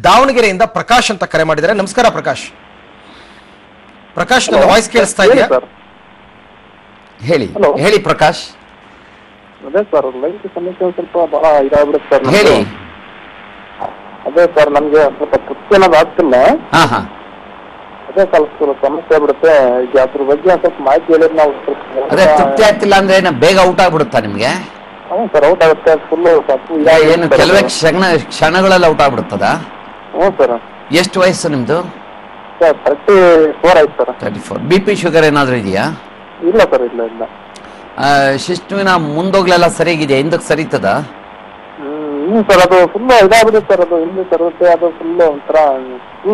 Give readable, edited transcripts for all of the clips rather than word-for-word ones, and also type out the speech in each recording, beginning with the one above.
ದಾವಣಗೆರೆಯಿಂದ ಪ್ರಕಾಶ್ ಅಂತ ಕರೆ ಮಾಡಿದ್ದಾರೆ. ನಮಸ್ಕಾರ ಪ್ರಕಾಶ್. ಪ್ರಕಾಶ್, ನನ್ನ ವಾಯ್ಸ್ ಕೇಳಿಸ್ತಾ ಇದೆಯಾ? ಹೇಳಿ ಹೇಳಿ ಪ್ರಕಾಶ್. ಅದೇ ಸರ್, ಲೈಂಗಿಕ ಸಮಸ್ಯೆ ಸ್ವಲ್ಪ ಬಹಳ ಇದಾಗ್ಬಿಡುತ್ತೆ ಸರ್. ಹೇಳಿ. ಅದೇ ಸರ್, ನಮ್ಗೆ ಸ್ವಲ್ಪ ತೃಪ್ತಿ ಅನ್ನೋದು ಆಗ್ತಿಲ್ಲ. ಅದೇ ಸ್ವಲ್ಪ ಸಮಸ್ಯೆ ಆಗ್ಬಿಡುತ್ತೆ. ಈಗ ಅದ್ರ ಬಗ್ಗೆ ಸ್ವಲ್ಪ ಮಾಹಿತಿ ಹೇಳಿದ್ರೆ ನಾವು ಅದೇ ತೃಪ್ತಿ ಆಗ್ತಿಲ್ಲ ಅಂದ್ರೆ ಬೇಗ ಔಟ್ ಆಗ್ಬಿಡುತ್ತಾ ನಿಮ್ಗೆ? ಹ್ಞೂ ಸರ್, ಔಟ್ ಆಗುತ್ತೆ ಫುಲ್. ಏನು ಕೆಲವೇ ಕ್ಷಣಗಳಲ್ಲಿ ಔಟ್ ಆಗ್ಬಿಡುತ್ತದ? ಹ್ಞೂ ಸರ್. ಎಷ್ಟು ವಯಸ್ಸು ನಿಮ್ದು? ಸರ್ 34 ಆಯ್ತು ಸರ್. 34. BP ಶುಗರ್ ಏನಾದ್ರು ಇದೆಯಾ? ಇಲ್ಲ ಸರ್, ಇಲ್ಲ ಇಲ್ಲ. ಶಿಸ್ತುವಿನ ಮುಂದೋಗ್ಲೆಲ್ಲ ಸರಿಯಾಗಿದೆ, ಹಿಂದಕ್ಕೆ ಸರಿತದ? ಹ್ಞೂ ಸರ್, ಅದು ಫುಲ್ ಇದಾಗ್ಬಿಡುತ್ತೆ ಸರ್. ಅದು ಹಿಂದೆ ತರುತ್ತೆ, ಅದು ಫುಲ್ ಒಂಥರ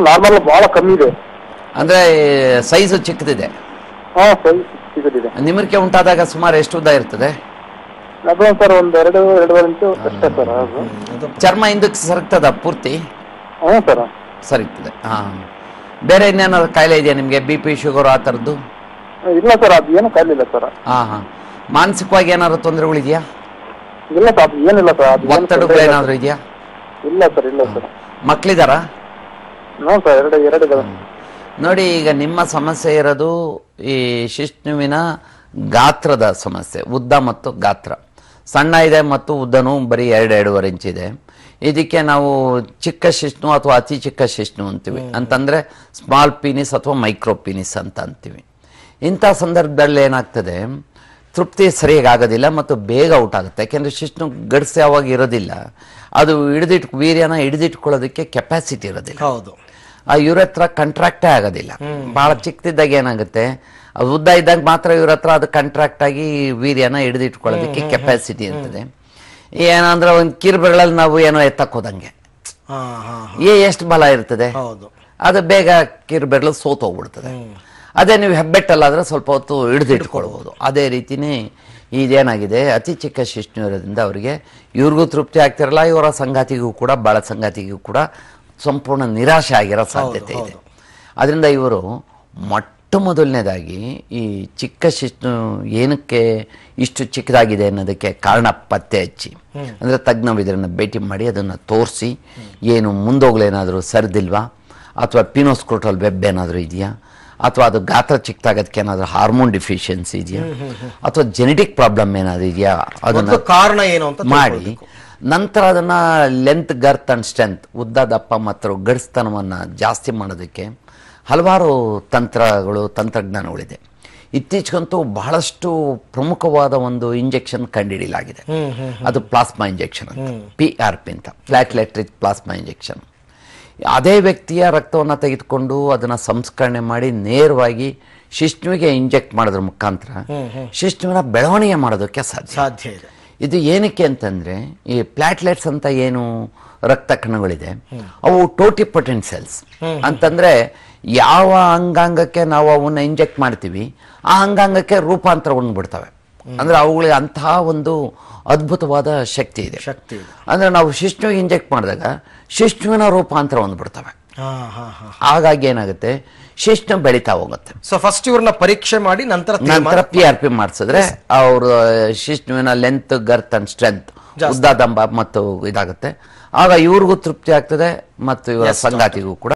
ನಾರ್ಮಲ್ ಬಹಳ ಕಮ್ಮಿ ಇದೆ. ಅಂದ್ರೆ ಸೈಜು ಚಿಕ್ಕದಿದೆ? ಹಾಂ, ಸೈಜ್ ಚಿಕ್ಕದಿದೆ. ನಿಮಿರಿಕೆ ಉಂಟಾದಾಗ ಸುಮಾರು ಎಷ್ಟು ಉದ್ದ ಇರ್ತದೆ? ಅದು ಸರ್ ಒಂದು 2-2.5 ಇಂಚು ಅಷ್ಟೇ ಸರ್. ಅದು ಚರ್ಮ ಹಿಂದಕ್ಕೆ ಸರಕ್ತದ ಪೂರ್ತಿ? ಹ್ಞೂ ಸರ್, ಸರಿತದೆ. ಹಾ, ಬೇರೆ ಇನ್ನೇನಾದ್ರು ಕಾಯಿಲೆ ಇದೆಯಾ ನಿಮ್ಗೆ? BP ಶುಗರ್ ಆ ಥರದ್ದು? ಇಲ್ಲ ಸರ್, ಅದು ಏನು ಕಾಯಿಲೆ ಇಲ್ಲ ಸರ್. ಹಾ ಹಾ. ಮಾನಸಿಕವಾಗಿ ಏನಾದ್ರು ತೊಂದರೆಗಳಿದೆಯಾ? ಇಲ್ಲ ಸರ್, ಅದು ಏನಿಲ್ಲ ಸರ್. ಅದು ಒತ್ತಡಗಳು ಏನಾದ್ರು ಇದೆಯಾ? ಇಲ್ಲ ಸರ್, ಇಲ್ಲ ಸರ್. ಮಕ್ಕಳಿದಾರಾ? ಹ್ಞೂ ಸರ್, ಎರಡು ಇದಾವೆ. ನೋಡಿ, ಈಗ ನಿಮ್ಮ ಸಮಸ್ಯೆ ಇರೋದು ಈ ಶಿಶ್ನುವಿನ ಗಾತ್ರದ ಸಮಸ್ಯೆ, ಉದ್ದ ಮತ್ತು ಗಾತ್ರ. ಸಣ್ಣ ಇದೆ ಮತ್ತು ಉದ್ದನೂ ಬರೀ 2-2.5 ಇಂಚ್ ಇದೆ. ಇದಕ್ಕೆ ನಾವು ಚಿಕ್ಕ ಶಿಶ್ನು ಅಥವಾ ಅತಿ ಚಿಕ್ಕ ಶಿಶ್ನು ಅಂತೀವಿ. ಅಂತಂದ್ರೆ ಸ್ಮಾಲ್ ಪೀನಿಸ್ ಅಥವಾ ಮೈಕ್ರೋ ಪೀನಿಸ್ ಅಂತ ಅಂತೀವಿ. ಇಂಥ ಸಂದರ್ಭದಲ್ಲಿ ಏನಾಗ್ತದೆ, ತೃಪ್ತಿ ಸರಿಯಾಗಿ ಆಗೋದಿಲ್ಲ ಮತ್ತು ಬೇಗ ಔಟ್ ಆಗುತ್ತೆ. ಯಾಕೆಂದ್ರೆ ಶಿಶ್ನು ಗಡ್ಸೆ ಯಾವಾಗ ಇರೋದಿಲ್ಲ, ಅದು ವೀರ್ಯನ ಹಿಡಿದಿಟ್ಕೊಳ್ಳೋದಕ್ಕೆ ಕೆಪಾಸಿಟಿ ಇರೋದಿಲ್ಲ. ಹೌದು. ಆ ಯುರತ್ರ ಕಂಟ್ರಾಕ್ಟೇ ಆಗೋದಿಲ್ಲ. ಬಹಳ ಚಿಕ್ಕದಿದ್ದಾಗ ಏನಾಗುತ್ತೆ, ಅದು ಉದ್ದ ಇದ್ದಾಗ ಮಾತ್ರ ಯುರತ್ರ ಅದು ಕಂಟ್ರಾಕ್ಟ್ ಆಗಿ ವೀರ್ಯನ ಹಿಡಿದಿಟ್ಕೊಳ್ಳೋದಕ್ಕೆ ಕೆಪಾಸಿಟಿ ಇರ್ತದೆ. ಏನಂದ್ರೆ ಒಂದು ಕಿರುಬೆರಳಲ್ಲಿ ನಾವು ಏನೋ ಎತ್ತಕ್ ಹೋದಂಗೆ ಎಷ್ಟು ಬಲ ಇರ್ತದೆ, ಅದು ಬೇಗ ಕಿರುಬೆರಳು ಸೋತೋಗ್ಬಿಡ್ತದೆ. ಅದೇ ನೀವು ಹೆಬ್ಬೆಟ್ಟಲ್ಲಾದ್ರೆ ಸ್ವಲ್ಪ ಹೊತ್ತು ಹಿಡಿದಿಟ್ಕೊಳ್ಬಹುದು. ಅದೇ ರೀತಿನೇ ಇದೇನಾಗಿದೆ, ಅತಿ ಚಿಕ್ಕ ಶಿಶ್ನು ಇರೋದ್ರಿಂದ ಅವರಿಗೆ ಇವ್ರಿಗೂ ತೃಪ್ತಿ ಆಗ್ತಿರಲ್ಲ, ಇವರ ಸಂಗಾತಿಗೂ ಕೂಡ ಬಾಳ ಸಂಗಾತಿಗೂ ಕೂಡ ಸಂಪೂರ್ಣ ನಿರಾಶೆ ಆಗಿರೋ ಸಾಧ್ಯತೆ ಇದೆ. ಅದರಿಂದ ಇವರು ಮೊಟ್ಟ ಮೊದಲನೇದಾಗಿ ಈ ಚಿಕ್ಕ ಶಿಶ್ನು ಏನಕ್ಕೆ ಇಷ್ಟು ಚಿಕ್ಕದಾಗಿದೆ ಅನ್ನೋದಕ್ಕೆ ಕಾರಣ ಪತ್ತೆ ಹಚ್ಚಿ, ಅಂದರೆ ತಜ್ಞವಿದ್ರನ್ನ ಭೇಟಿ ಮಾಡಿ ಅದನ್ನು ತೋರಿಸಿ, ಏನು ಮುಂದೋಗ್ಲೇನಾದರೂ ಸರಿದಿಲ್ವಾ, ಅಥವಾ ಪಿನೋಸ್ಕ್ರೋಟಲ್ ವೆಬ್ ಏನಾದರೂ ಇದೆಯಾ, ಅಥವಾ ಅದು ಗಾತ್ರ ಚಿಕ್ಕದಾಗೋದಕ್ಕೆ ಏನಾದರೂ ಹಾರ್ಮೋನ್ ಡಿಫಿಷಿಯನ್ಸಿ ಇದೆಯಾ, ಅಥವಾ ಜೆನೆಟಿಕ್ ಪ್ರಾಬ್ಲಮ್ ಏನಾದರೂ ಇದೆಯಾ, ಅದನ್ನು ಕಾರಣ ಏನು ಅಂತ ಮಾಡಿ ನಂತರ ಅದನ್ನು ಲೆಂತ್, ಗರ್ತ್ ಅಂಡ್ ಸ್ಟ್ರೆಂತ್, ಉದ್ದ, ದಪ್ಪ ಮತ್ತು ಗಡ್ಸ್ತನವನ್ನು ಜಾಸ್ತಿ ಮಾಡೋದಕ್ಕೆ ಹಲವಾರು ತಂತ್ರಜ್ಞಾನಗಳಿದೆ. ಇತ್ತೀಚೆಗಂತೂ ಬಹಳಷ್ಟು ಪ್ರಮುಖವಾದ ಒಂದು ಇಂಜೆಕ್ಷನ್ ಕಂಡುಹಿಡಿಯಲಾಗಿದೆ. ಅದು ಪ್ಲಾಸ್ಮಾ ಇಂಜೆಕ್ಷನ್ ಅಂತ, PRP ಅಂತ, ಪ್ಲಾಟ್ಲೆಟ್ ರಿಚ್ ಪ್ಲಾಸ್ಮಾ ಇಂಜೆಕ್ಷನ್. ಅದೇ ವ್ಯಕ್ತಿಯ ರಕ್ತವನ್ನು ತೆಗೆದುಕೊಂಡು ಅದನ್ನು ಸಂಸ್ಕರಣೆ ಮಾಡಿ ನೇರವಾಗಿ ಶಿಶ್ನುವಿಗೆ ಇಂಜೆಕ್ಟ್ ಮಾಡೋದ್ರ ಮುಖಾಂತರ ಶಿಶ್ನುವಿನ ಬೆಳವಣಿಗೆ ಮಾಡೋದಕ್ಕೆ ಸಾಧ್ಯ ಇದೆ. ಇದು ಏನಕ್ಕೆ ಅಂತಂದ್ರೆ, ಈ ಪ್ಲಾಟ್ಲೆಟ್ಸ್ ಅಂತ ಏನು ರಕ್ತ ಕಣಗಳಿದೆ, ಅವು ಟೋಟಿಪೊಟೆಂಟ್ ಸೆಲ್ಸ್ ಅಂತಂದ್ರೆ ಯಾವ ಅಂಗಾಂಗಕ್ಕೆ ನಾವು ಅವನ್ನ ಇಂಜೆಕ್ಟ್ ಮಾಡ್ತೀವಿ ಆ ಅಂಗಾಂಗಕ್ಕೆ ರೂಪಾಂತರಗೊಂಡು ಬಿಡ್ತವೆ. ಅಂದ್ರೆ ಅವುಗಳಿಗೆ ಅಂತಹ ಒಂದು ಅದ್ಭುತವಾದ ಶಕ್ತಿ ಇದೆ. ಅಂದ್ರೆ ನಾವು ಶಿಶ್ನುವಿಗೆ ಇಂಜೆಕ್ಟ್ ಮಾಡಿದಾಗ ಶಿಶ್ನುವಿನ ರೂಪಾಂತರ ಹೊಂದ್ಬಿಡ್ತವೆ. ಹಾಗಾಗಿ ಏನಾಗುತ್ತೆ, ಶಿಶ್ನು ಬೆಳೀತಾ ಹೋಗುತ್ತೆ. ಸೊ ಫಸ್ಟ್ ಇವ್ರನ್ನ ಪರೀಕ್ಷೆ ಮಾಡಿ ನಂತರ PRP ಮಾಡಿಸಿದ್ರೆ ಅವ್ರ ಶಿಶ್ನುವಿನ ಲೆಂತ್, ಗರ್ತ್ ಅಂಡ್ ಸ್ಟ್ರೆಂತ್, ಉದ್ದ, ದಂಬ ಮತ್ತು ಇದಾಗುತ್ತೆ. ಆಗ ಇವ್ರಿಗೂ ತೃಪ್ತಿ ಆಗ್ತದೆ ಮತ್ತು ಇವರ ಸಂಗಾತಿಗೂ ಕೂಡ